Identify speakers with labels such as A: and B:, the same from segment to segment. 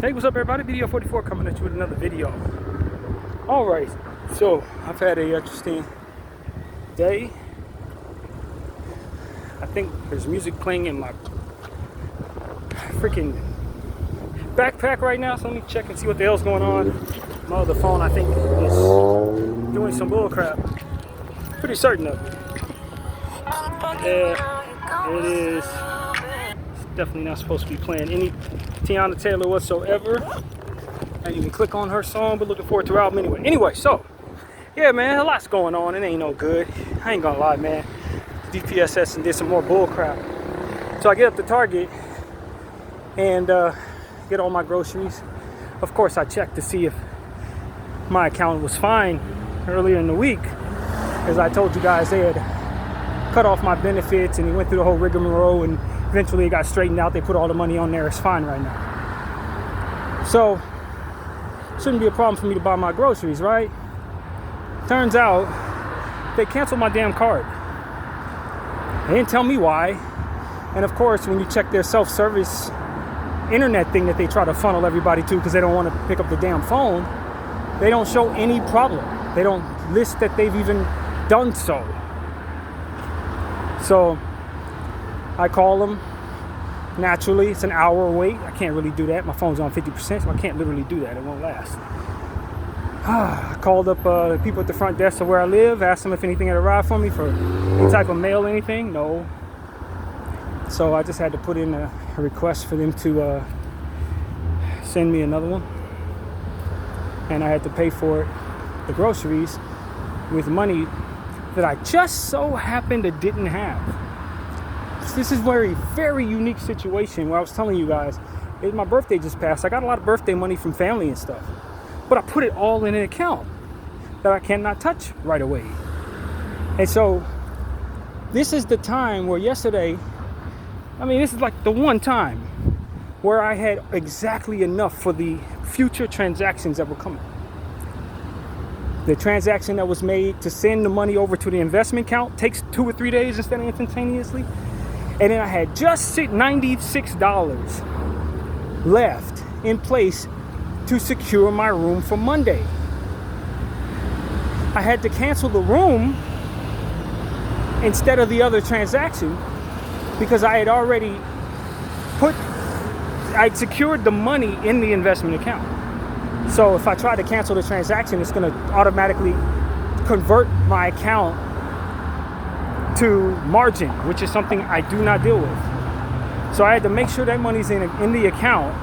A: Hey, what's up everybody? Video 44 coming at you with another video. Alright, so I've had an interesting day. I think there's music playing in my freaking backpack right now, so let me check and see what the hell's going on. My other phone, I think, is doing some bull crap. Pretty certain of it. Yeah, it is. It's definitely not supposed to be playing any Teyana Taylor whatsoever. I didn't even click on her song, but looking forward to her album anyway. Anyway, so yeah, man, a lot's going on. It ain't no good. I ain't gonna lie, man. DPSS and did some more bull crap. So I get up to Target and get all my groceries. Of course, I checked to see if my account was fine earlier in the week. As I told you guys, they had cut off my benefits and it went through the whole rigmarole, and eventually it got straightened out. They put all the money on there. It's fine right now. So shouldn't be a problem for me to buy my groceries, right? Turns out they canceled my damn card. They didn't tell me why. And of course, when you check their self-service internet thing that they try to funnel everybody to because they don't want to pick up the damn phone, they don't show any problem. They don't list that they've even done so. So I call them. Naturally, it's an hour wait. I can't really do that. My phone's on 50%, so I can't literally do that. It won't last. I called up the people at the front desk of where I live, asked them if anything had arrived for me for any type of mail or anything. No. So I just had to put in a request for them to send me another one. And I had to pay for it, the groceries, with money that I just so happened to didn't have. This is a very unique situation where I was telling you guys, my birthday just passed. I got a lot of birthday money from family and stuff, but I put it all in an account that I cannot touch right away. And so this is the time where yesterday, this is like the one time where I had exactly enough for the future transactions that were coming. The transaction that was made to send the money over to the investment account takes 2 or 3 days instead of instantaneously. And then I had just $96 left in place to secure my room for Monday. I had to cancel the room instead of the other transaction because I had already I'd secured the money in the investment account. So if I try to cancel the transaction, it's going to automatically convert my account to margin, which is something I do not deal with. So I had to make sure that money's in the account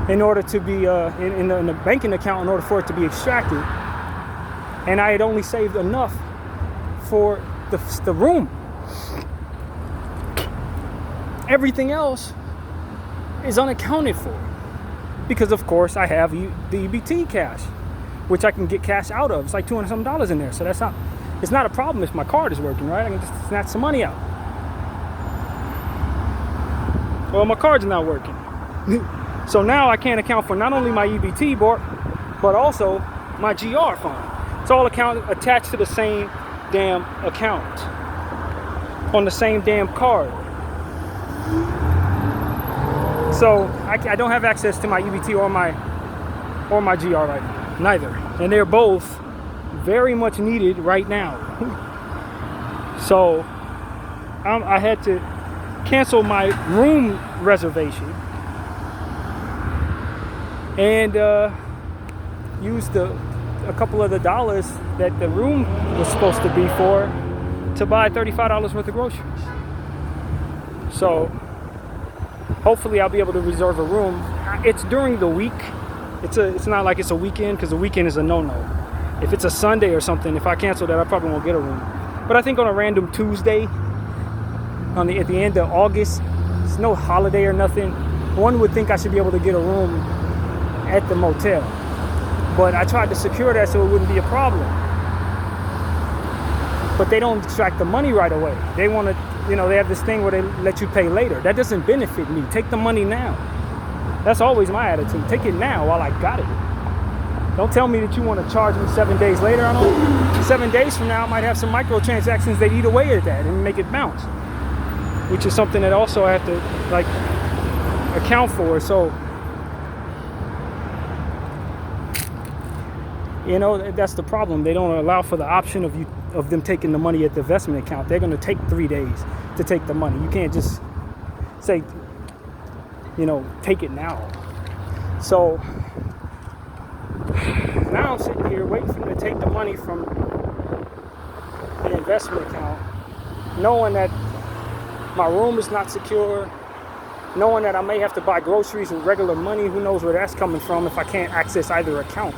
A: in order to be in the banking account in order for it to be extracted. And I had only saved enough for the room. Everything else is unaccounted for because, of course, I have the EBT cash, which I can get cash out of. It's like $200 something in there, so it's not a problem if my card is working, right? I can just snatch some money out. Well, my card's not working. So now I can't account for not only my EBT but also my GR fund. It's all attached to the same damn account on the same damn card. So I don't have access to my EBT or my GR right now. Neither. And they're both very much needed right now. So I had to cancel my room reservation and used a couple of the dollars that the room was supposed to be for to buy $35 worth of groceries. So hopefully I'll be able to reserve a room. It's during the week. It's not like it's a weekend, because the weekend is a no-no. If it's a Sunday or something, if I cancel that, I probably won't get a room. But I think on a random Tuesday, at the end of August, it's no holiday or nothing, one would think I should be able to get a room at the motel. But I tried to secure that so it wouldn't be a problem. But they don't extract the money right away. They want to, they have this thing where they let you pay later. That doesn't benefit me. Take the money now. That's always my attitude. Take it now while I got it. Don't tell me that you want to charge me 7 days later. 7 days from now, I might have some microtransactions that eat away at that and make it bounce. Which is something that also I have to account for. So, you know, that's the problem. They don't allow for the option of them taking the money at the investment account. They're going to take 3 days to take the money. You can't just say, you know, take it now. So now I'm sitting here waiting for them to take the money from the investment account, knowing that my room is not secure, knowing that I may have to buy groceries with regular money. Who knows where that's coming from if I can't access either account.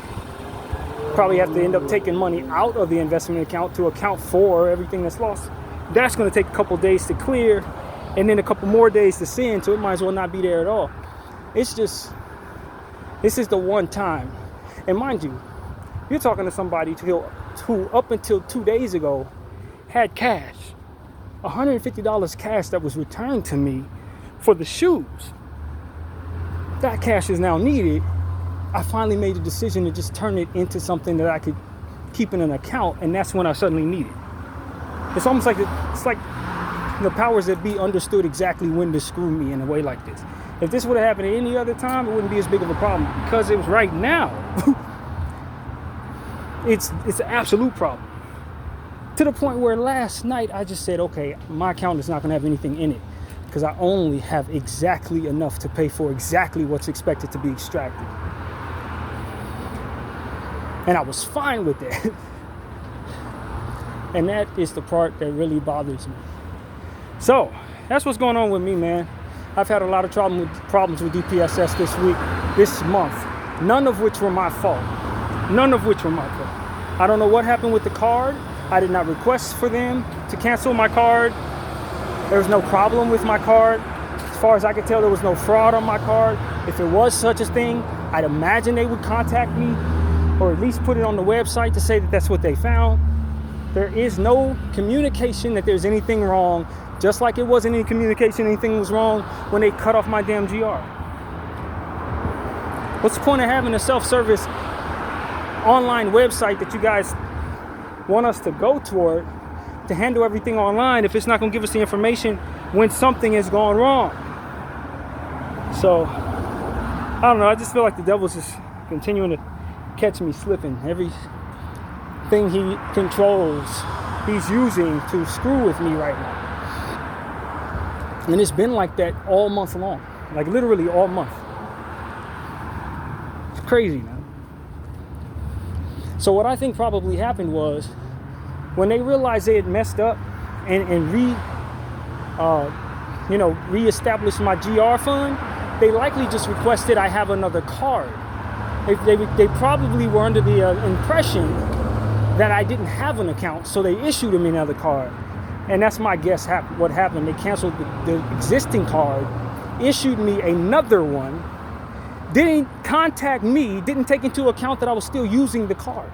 A: Probably have to end up taking money out of the investment account to account for everything that's lost. That's going to take a couple days to clear, and then a couple more days to send, so it might as well not be there at all. It's just, this is the one time. And mind you, you're talking to somebody who up until 2 days ago had cash, $150 cash that was returned to me for the shoes. That cash is now needed. I finally made a decision to just turn it into something that I could keep in an account, and that's when I suddenly need it. It's almost like the powers that be understood exactly when to screw me in a way like this. If this would have happened at any other time, it wouldn't be as big of a problem, because it was right now. It's an absolute problem. To the point where last night I just said, okay, my account is not going to have anything in it, because I only have exactly enough to pay for exactly what's expected to be extracted. And I was fine with that. And that is the part that really bothers me. So, that's what's going on with me, man. I've had a lot of problems with DPSS this month. None of which were my fault. I don't know what happened with the card. I did not request for them to cancel my card. There was no problem with my card. As far as I could tell, there was no fraud on my card. If it was such a thing, I'd imagine they would contact me, or at least put it on the website to say that that's what they found. There is no communication that there's anything wrong, just like it wasn't any communication anything was wrong when they cut off my damn GR. What's the point of having a self-service online website that you guys want us to go toward to handle everything online if it's not going to give us the information when something has gone wrong? So, I don't know. I just feel like the devil's just continuing to catch me slipping. Everything he controls, he's using to screw with me right now. And it's been like that all month long. Like literally all month. It's crazy, man. So what I think probably happened was when they realized they had messed up and reestablished my GR fund, they likely just requested I have another card. They probably were under the impression that I didn't have an account, so they issued me another card. And that's my guess what happened. They canceled the existing card, issued me another one, didn't contact me, didn't take into account that I was still using the card.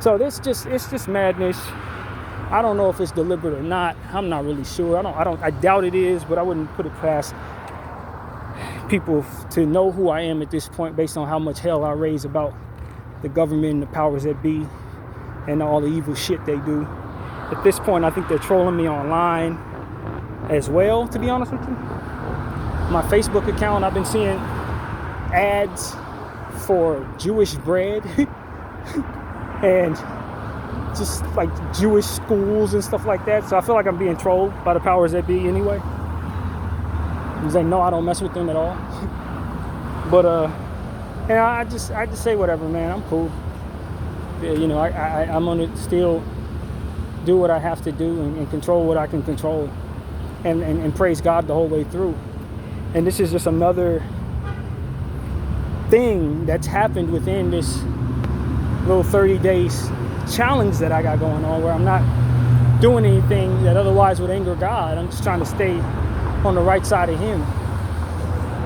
A: So it's just madness. I don't know if it's deliberate or not. I'm not really sure. I doubt it is, but I wouldn't put it past people to know who I am at this point based on how much hell I raise about the government and the powers that be and all the evil shit they do. At this point, I think they're trolling me online as well, to be honest with you. My Facebook account, I've been seeing ads for Jewish bread and just like Jewish schools and stuff like that. So I feel like I'm being trolled by the powers that be anyway. Because they know I don't mess with them at all. But I just say whatever, man. I'm cool. You know, I'm gonna still do what I have to do and control what I can control, and praise God the whole way through. And this is just another thing that's happened within this little 30 days challenge that I got going on, where I'm not doing anything that otherwise would anger God. I'm just trying to stay on the right side of Him.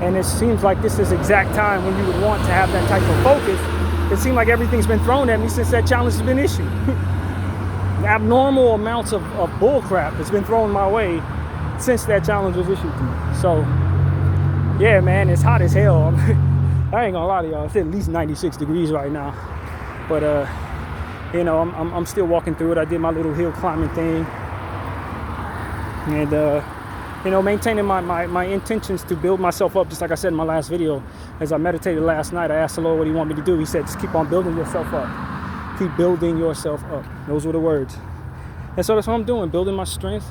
A: And it seems like this is the exact time when you would want to have that type of focus. It seems like everything's been thrown at me since that challenge has been issued. Abnormal amounts of bull crap has been thrown my way since that challenge was issued to me. So, yeah, man, it's hot as hell. I ain't gonna lie to y'all. It's at least 96 degrees right now. But, you know, I'm still walking through it. I did my little hill climbing thing. And Maintaining my intentions to build myself up, just like I said in my last video. As I meditated last night, I asked the Lord what he wanted me to do. He said, just keep on building yourself up. Keep building yourself up. Those were the words. And so that's what I'm doing, building my strength,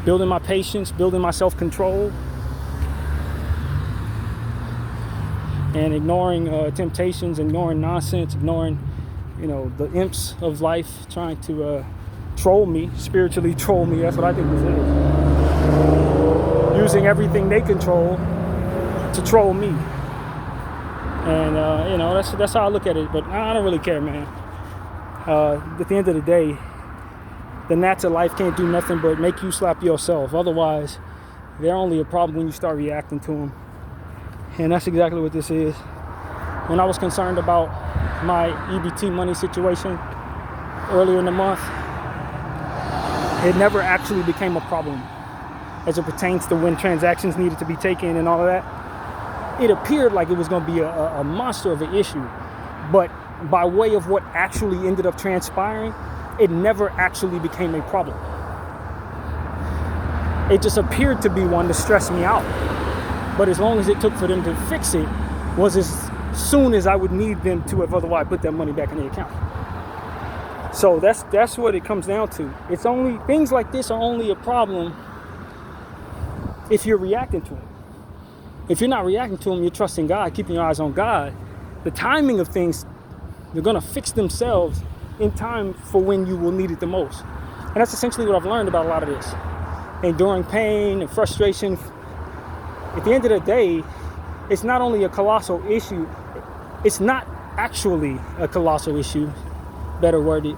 A: building my patience, building my self-control, and ignoring temptations, ignoring nonsense, ignoring, the imps of life trying to troll me, spiritually troll me. That's what I think this is. Using everything they control to troll me. And, that's how I look at it. But I don't really care, man. At the end of the day, the gnats of life can't do nothing but make you slap yourself. Otherwise, they're only a problem when you start reacting to them. And that's exactly what this is. When I was concerned about my EBT money situation earlier in the month, it never actually became a problem as it pertains to when transactions needed to be taken and all of that. It appeared like it was going to be a monster of an issue, but by way of what actually ended up transpiring, it never actually became a problem. It just appeared to be one to stress me out. But as long as it took for them to fix it, was as soon as I would need them to have otherwise put that money back in the account. So that's what it comes down to. It's only, things like this are only a problem if you're reacting to them. If you're not reacting to them, you're trusting God, keeping your eyes on God. The timing of things, they're going to fix themselves in time for when you will need it the most. And that's essentially what I've learned about a lot of this. Enduring pain and frustration. At the end of the day, it's not only a colossal issue, it's not actually a colossal issue, better worded,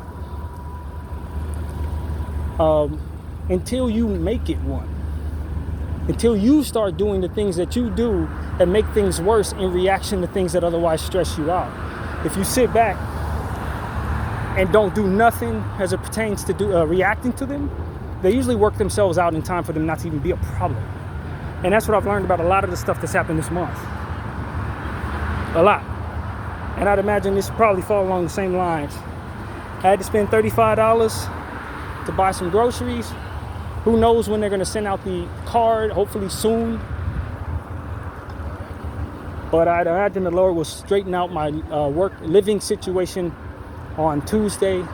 A: until you make it one. Until you start doing the things that you do that make things worse in reaction to things that otherwise stress you out. If you sit back and don't do nothing as it pertains to reacting to them, they usually work themselves out in time for them not to even be a problem. And that's what I've learned about a lot of the stuff that's happened this month. A lot. And I'd imagine this probably fall along the same lines. I had to spend $35 to buy some groceries. Who knows when they're going to send out the card, hopefully soon. But I'd imagine the Lord will straighten out my living situation on Tuesday,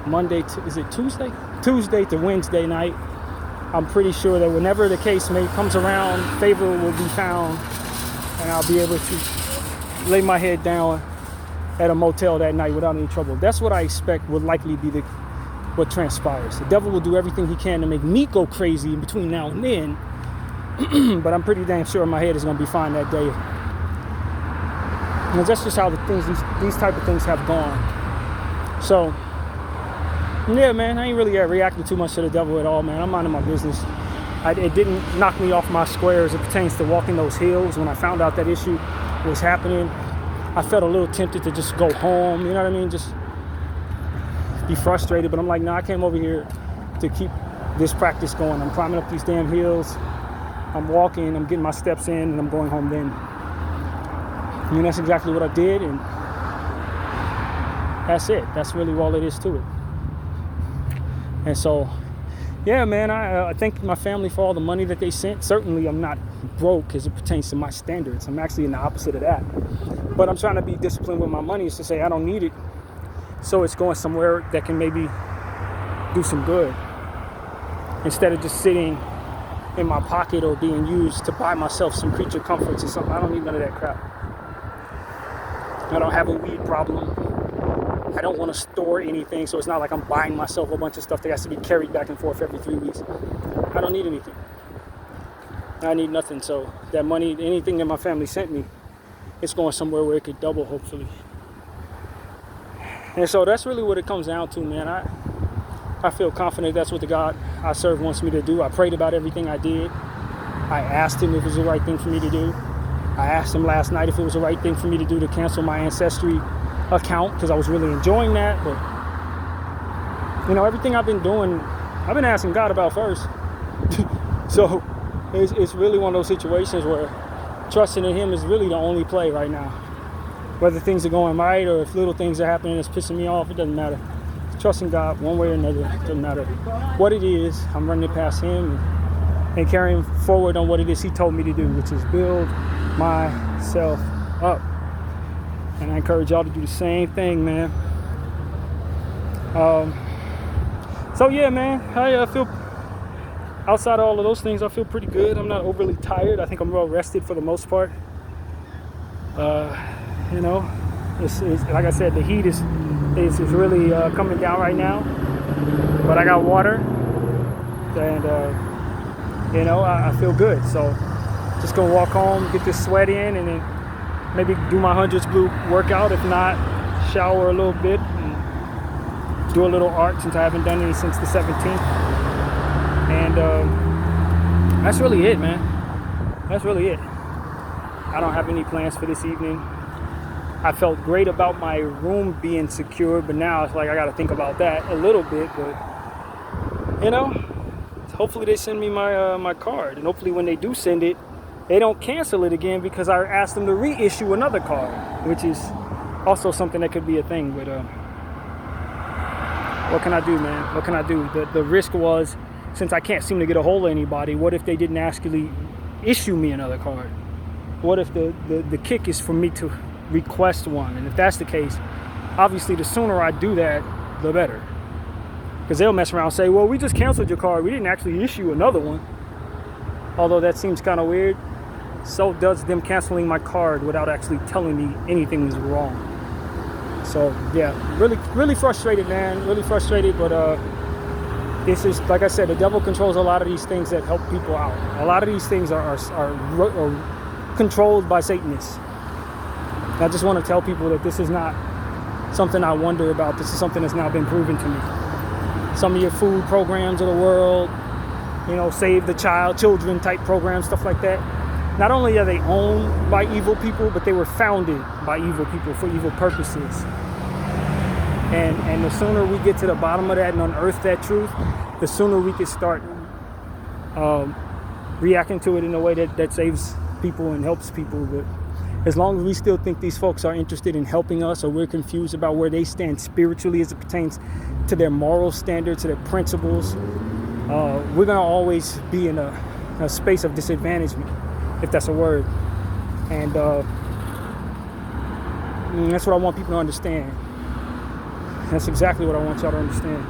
A: Monday, is it Tuesday? Tuesday to Wednesday night. I'm pretty sure that whenever the case comes around, favor will be found, and I'll be able to lay my head down at a motel that night without any trouble. That's what I expect will likely be what transpires. The devil will do everything he can to make me go crazy in between now and then, but I'm pretty damn sure my head is going to be fine that day. And that's just how these type of things have gone. So, yeah, man, I ain't really reacting too much to the devil at all, man. I'm minding my business. It didn't knock me off my square as it pertains to walking those hills. When I found out that issue was happening, I felt a little tempted to just go home, you know what I mean? Just be frustrated, but I'm like, nah, I came over here to keep this practice going. I'm climbing up these damn hills. I'm walking, I'm getting my steps in, and I'm going home then. I mean, that's exactly what I did, and that's it. That's really all it is to it. And so, yeah, man, I thank my family for all the money that they sent. Certainly, I'm not broke as it pertains to my standards. I'm actually in the opposite of that. But I'm trying to be disciplined with my money, is to say I don't need it. So it's going somewhere that can maybe do some good. Instead of just sitting in my pocket or being used to buy myself some creature comforts or something. I don't need none of that crap. I don't have a weed problem. I don't want to store anything, so it's not like I'm buying myself a bunch of stuff that has to be carried back and forth every 3 weeks. I don't need anything. I need nothing. So that money, anything that my family sent me, it's going somewhere where it could double, hopefully. And so that's really what it comes down to, man. I feel confident that's what the God I serve wants me to do. I prayed about everything I did. I asked him if it was the right thing for me to do. I asked him last night if it was the right thing for me to do to cancel my Ancestry account, because I was really enjoying that. But, everything I've been doing, I've been asking God about first. So it's really one of those situations where trusting in him is really the only play right now. Whether things are going right or if little things are happening that's pissing me off, it doesn't matter. Trust trusting God one way or another. Doesn't matter what it is. I'm running it past Him and carrying forward on what it is He told me to do, which is build myself up. And I encourage y'all to do the same thing, man. So yeah, man, I feel, outside of all of those things, I feel pretty good. I'm not overly tired. I think I'm well rested for the most part. You know, it's like I said, the heat is really coming down right now. But I got water, and you know, I feel good. So just gonna walk home, get this sweat in, and then maybe do my 100s blue workout. If not, shower a little bit and do a little art, since I haven't done any since the 17th. And that's really it, man. That's really it. I don't have any plans for this evening. I felt great about my room being secure, but now it's like I got to think about that a little bit. But you know, hopefully they send me my card, and hopefully when they do send it, they don't cancel it again, because I asked them to reissue another card, which is also something that could be a thing. But what can I do, man? What can I do? The risk was, since I can't seem to get a hold of anybody, what if they didn't actually issue me another card? What if the kick is for me to request one? And if that's the case, obviously the sooner I do that, the better. Because they'll mess around and say, well, we just canceled your card. We didn't actually issue another one. Although that seems kind of weird. So does them canceling my card without actually telling me anything was wrong. So yeah, really frustrated, man. Really frustrated. But this is, like I said, the devil controls a lot of these things that help people out. A lot of these things are controlled by Satanists. I just want to tell people that this is not something I wonder about. This is something that's now been proven to me. Some of your food programs of the world, you know, Save the Children type programs, stuff like that. Not only are they owned by evil people, but they were founded by evil people for evil purposes. And the sooner we get to the bottom of that and unearth that truth, the sooner we can start reacting to it in a way that saves people and helps people. But as long as we still think these folks are interested in helping us, or we're confused about where they stand spiritually as it pertains to their moral standards, to their principles, we're going to always be in a space of disadvantagement, if that's a word. And that's what I want people to understand. That's exactly what I want y'all to understand.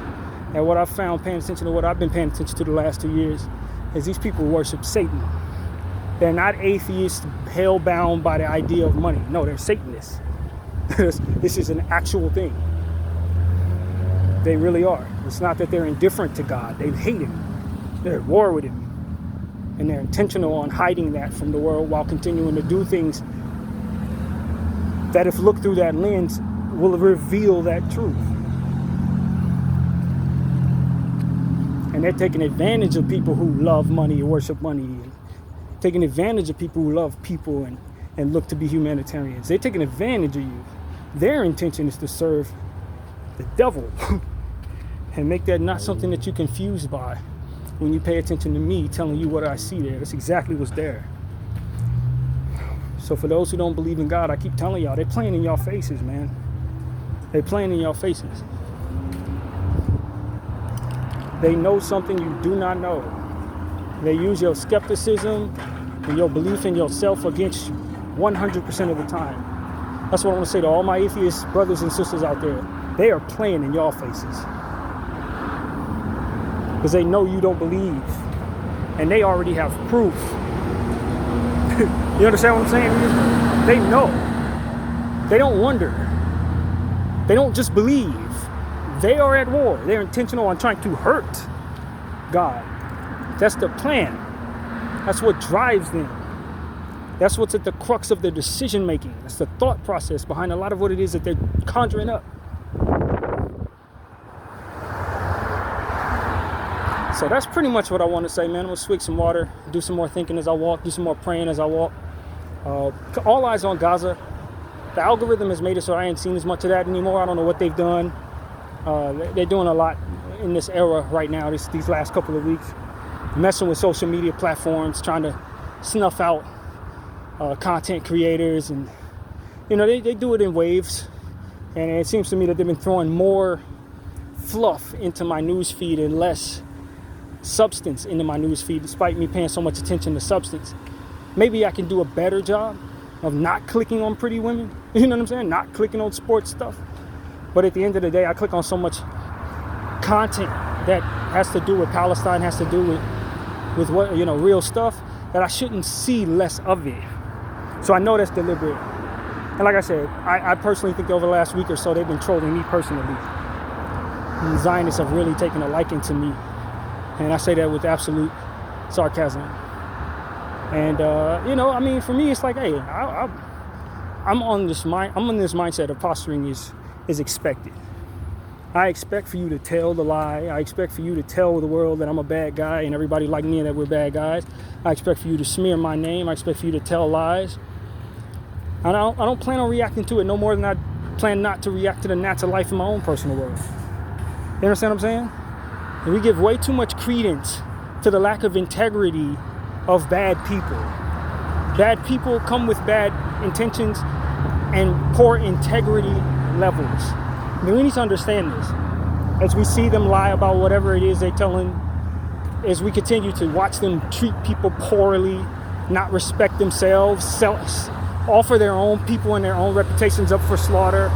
A: And what I've found, paying attention to what I've been paying attention to the last 2 years, is these people worship Satan. They're not atheists hell-bound by the idea of money. No, they're Satanists. This is an actual thing. They really are. It's not that they're indifferent to God. They hate Him. They're at war with Him. And they're intentional on hiding that from the world while continuing to do things that, if looked through that lens, will reveal that truth. And they're taking advantage of people who love money and worship money, and taking advantage of people who love people and look to be humanitarians. They're taking advantage of you. Their intention is to serve the devil and make that not something that you're confused by when you pay attention to me telling you what I see there. That's exactly what's there. So for those who don't believe in God, I keep telling y'all, they're playing in y'all faces, man. They're playing in your faces. They know something you do not know. They use your skepticism and your belief in yourself against you 100% of the time. That's what I want to say to all my atheist brothers and sisters out there. They are playing in your faces. Because they know you don't believe. And they already have proof. You understand what I'm saying? They know. They don't wonder. They don't just believe. They are at war. They're intentional on trying to hurt God. That's the plan. That's what drives them. That's what's at the crux of their decision making. That's the thought process behind a lot of what it is that they're conjuring up. So that's pretty much what I want to say, man. I'm going to swig some water, do some more thinking as I walk, do some more praying as I walk. All eyes on Gaza. The algorithm has made it so I ain't seen as much of that anymore. I don't know what they've done. They're doing a lot in this era right now, these last couple of weeks. Messing with social media platforms, trying to snuff out content creators. And, you know, they do it in waves. And it seems to me that they've been throwing more fluff into my news feed and less substance into my news feed, despite me paying so much attention to substance. Maybe I can do a better job of not clicking on pretty women. You know what I'm saying? Not clicking on sports stuff. But at the end of the day, I click on so much content that has to do with Palestine, has to do with what, real stuff, that I shouldn't see less of it. So I know that's deliberate. And like I said, I personally think over the last week or so, they've been trolling me personally. And Zionists have really taken a liking to me. And I say that with absolute sarcasm. And, for me, it's like, hey, I'm on this mindset of posturing is expected. I expect for you to tell the lie. I expect for you to tell the world that I'm a bad guy and everybody like me and that we're bad guys. I expect for you to smear my name. I expect for you to tell lies. And I don't plan on reacting to it no more than I plan not to react to the gnats of life in my own personal world. You understand what I'm saying? And we give way too much credence to the lack of integrity of bad people. Bad people come with bad intentions and poor integrity levels. I mean, we need to understand this. As we see them lie about whatever it is they're telling, as we continue to watch them treat people poorly, not respect themselves, offer their own people and their own reputations up for slaughter,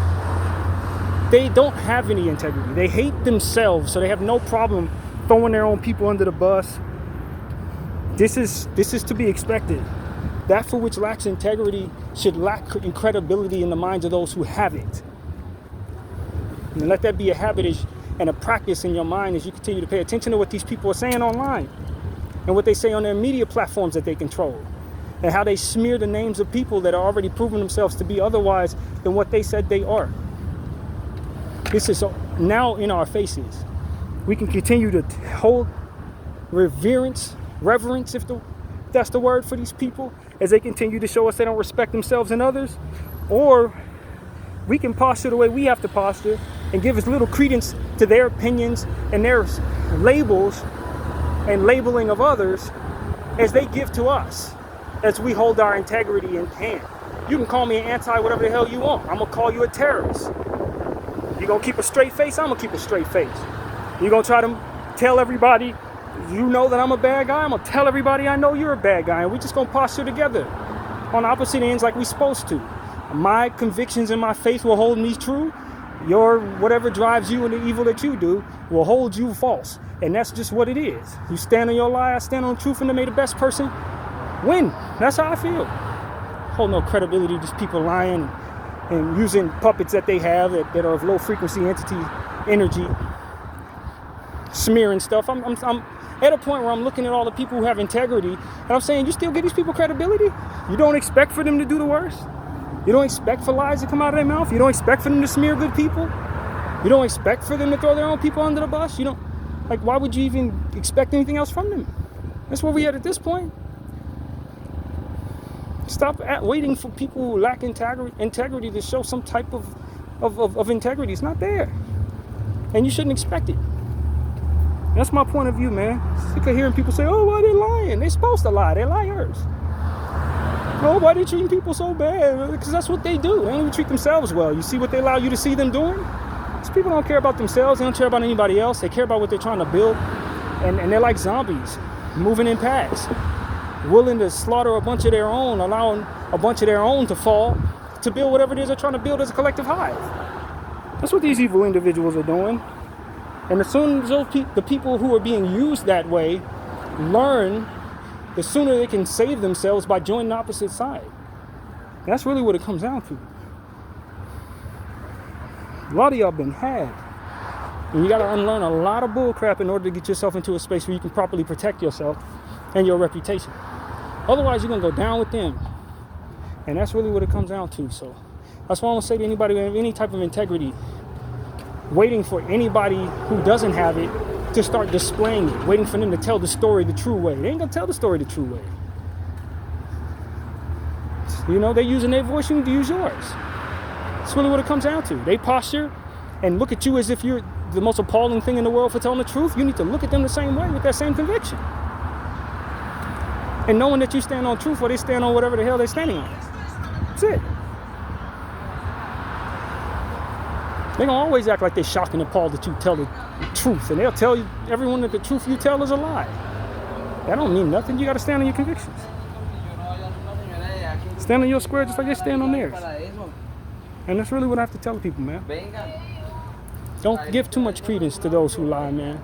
A: they don't have any integrity. They hate themselves, so they have no problem throwing their own people under the bus. This is to be expected. That for which lacks integrity should lack credibility in the minds of those who have it. And let that be a habit and a practice in your mind as you continue to pay attention to what these people are saying online and what they say on their media platforms that they control, and how they smear the names of people that are already proven themselves to be otherwise than what they said they are. This is now in our faces. We can continue to hold reverence, if that's the word for these people, as they continue to show us they don't respect themselves and others, or we can posture the way we have to posture and give as little credence to their opinions and their labels and labeling of others as they give to us, as we hold our integrity in hand. You can call me an anti-whatever the hell you want. I'm going to call you a terrorist. You're going to keep a straight face? I'm going to keep a straight face. You're going to try to tell everybody you know that I'm a bad guy? I'm going to tell everybody I know you're a bad guy. And we're just going to posture together on opposite ends like we're supposed to. My convictions and my faith will hold me true. Your whatever drives you and the evil that you do will hold you false. And that's just what it is. You stand on your lie, I stand on truth, and to make the best person win. That's how I feel. Hold no credibility to these people lying and using puppets that they have that are of low frequency energy, smearing stuff. I'm at a point where I'm looking at all the people who have integrity, and I'm saying, you still give these people credibility? You don't expect for them to do the worst? You don't expect for lies to come out of their mouth? You don't expect for them to smear good people? You don't expect for them to throw their own people under the bus? You don't, why would you even expect anything else from them? That's where we at this point. Stop waiting for people who lack integrity to show some type of integrity. It's not there. And you shouldn't expect it. That's my point of view, man. Sick of hearing people say, oh, why they lying? They're supposed to lie. They're liars. Oh, why they treating people so bad? Because that's what they do. They don't even treat themselves well. You see what they allow you to see them doing? These people don't care about themselves. They don't care about anybody else. They care about what they're trying to build. And they're like zombies, moving in packs, willing to slaughter a bunch of their own, allowing a bunch of their own to fall to build whatever it is they're trying to build as a collective hive. That's what these evil individuals are doing. And as soon as the people who are being used that way learn, the sooner they can save themselves by joining the opposite side. And that's really what it comes down to. A lot of y'all been had. And you got to unlearn a lot of bullcrap in order to get yourself into a space where you can properly protect yourself and your reputation. Otherwise, you're going to go down with them. And that's really what it comes down to. So that's why I want to say to anybody with any type of integrity, waiting for anybody who doesn't have it to start displaying it, waiting for them to tell the story the true way. They ain't gonna tell the story the true way. You know, they're using their voice, you need to use yours. That's really what it comes down to. They posture and look at you as if you're the most appalling thing in the world for telling the truth. You need to look at them the same way with that same conviction. And knowing that you stand on truth or they stand on whatever the hell they're standing on. That's it. They're going to always act like they're shocked and appalled that you tell the truth. And they'll tell you, everyone that the truth you tell is a lie. That don't mean nothing. You got to stand on your convictions. Stand on your square just like they stand on theirs. And that's really what I have to tell people, man. Don't give too much credence to those who lie, man.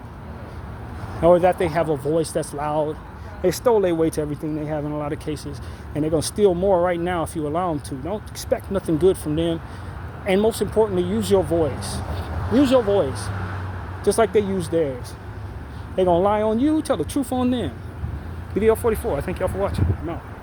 A: Or that they have a voice that's loud. They stole their way to everything they have in a lot of cases. And they're going to steal more right now if you allow them to. Don't expect nothing good from them. And most importantly, use your voice. Use your voice. Just like they use theirs. They're going to lie on you, tell the truth on them. Video 44. I thank y'all for watching. I'm out.